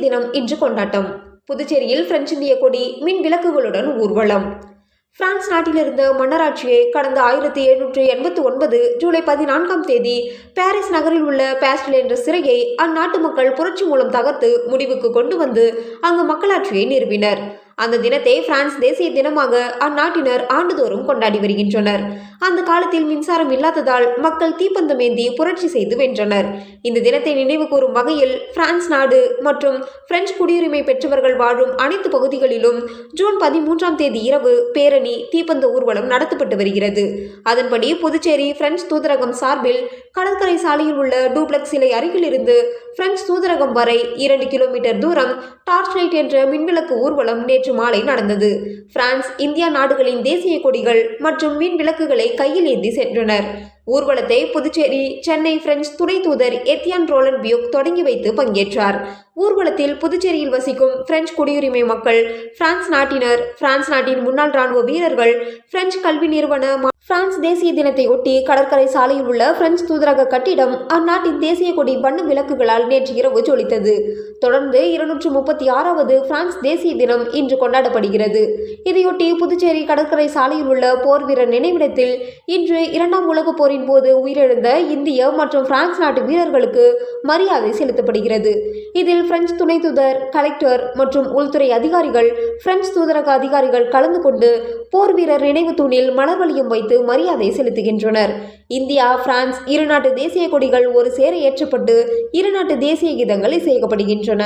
தினம் இன்று கொண்டாட்டம். புதுச்சேரியில் பிரெஞ்சு இந்திய கொடி மின் விளக்குகளுடன் ஊர்வலம். பிரான்ஸ் நாட்டிலிருந்த மன்னராட்சியை கடந்த 1789 ஜூலை 14ஆம் தேதி பாரிஸ் நகரில் உள்ள பாஸ்டில் என்ற சிறையை அந்நாட்டு மக்கள் புரட்சி மூலம் தகர்த்து முடிவுக்கு கொண்டு வந்து அங்கு மக்களாட்சியை நிறுவினர். அந்த தினத்தை பிரான்ஸ் தேசிய தினமாக அந்நாட்டினர் ஆண்டுதோறும் கொண்டாடி வருகின்றனர். அந்த காலத்தில் மின்சாரம் இல்லாததால் மக்கள் தீப்பந்தம் ஏந்தி புரட்சி செய்து வென்றனர். இந்த தினத்தை நினைவு கூறும் வகையில் பிரான்ஸ் நாடு மற்றும் பிரெஞ்சு குடியுரிமை பெற்றவர்கள் வாழும் அனைத்து பகுதிகளிலும் ஜூன் 13ஆம் தேதி இரவு பேரணி, தீப்பந்த ஊர்வலம் நடத்தப்பட்டு வருகிறது. அதன்படி புதுச்சேரி பிரெஞ்சு தூதரகம் சார்பில் கடற்கரை சாலையில் உள்ள டூப்ளக்ஸ் சிலை அருகில் இருந்து பிரெஞ்சு தூதரகம் வரை 2 கிலோமீட்டர் தூரம் டார்ச் லைட் என்ற மின்விளக்கு ஊர்வலம் நேற்று மாலை நடந்தது. பிரான்ஸ், இந்தியா நாடுகளின் தேசிய கொடிகள் மற்றும் மின் விளக்குகளை கையில் ஏந்தி சென்றனர். ஊர்வலத்தை புதுச்சேரி, சென்னை பிரெஞ்சு துணை தூதர் எத்தியான் ரோலன் பியோக் தொடங்கி வைத்து பங்கேற்றார். ஊர்வலத்தில் புதுச்சேரியில் வசிக்கும் பிரெஞ்சு குடியுரிமை மக்கள், பிரான்ஸ் நாட்டினர், பிரான்ஸ் நாட்டின் முன்னாள் ராணுவ வீரர்கள், பிரெஞ்சு கல்வி நிறுவன பிரான்ஸ் தேசிய தினத்தை ஒட்டி கடற்கரை சாலையில் உள்ள பிரெஞ்சு தூதரக கட்டிடம் அந்நாட்டின் தேசிய கொடி வண்ண விளக்குகளால் நேற்று இரவு ஜொலித்தது. தொடர்ந்து 236வது பிரான்ஸ் தேசிய தினம் இன்று கொண்டாடப்படுகிறது. இதையொட்டி புதுச்சேரி கடற்கரை சாலையில் உள்ள போர் வீரர் நினைவிடத்தில் இன்று 2ஆம் உலகப் போரின் போது உயிரிழந்த இந்திய மற்றும் பிரான்ஸ் நாட்டு வீரர்களுக்கு மரியாதை செலுத்தப்படுகிறது. இதில் பிரெஞ்சு துணை தூதர், கலெக்டர் மற்றும் உள்துறை அதிகாரிகள், பிரெஞ்சு தூதரக அதிகாரிகள் கலந்து கொண்டு போர் வீரர் நினைவு தூணில் மலர் வளையம் வைத்து மரியாதை செலுத்துகின்றனர். இந்தியா, பிரான்ஸ் இரு நாட்டு தேசிய கொடிகள் ஒரு சேர ஏற்றப்பட்டு இரு நாட்டு தேசிய கீதங்கள் இசைக்கப்படுகின்றன.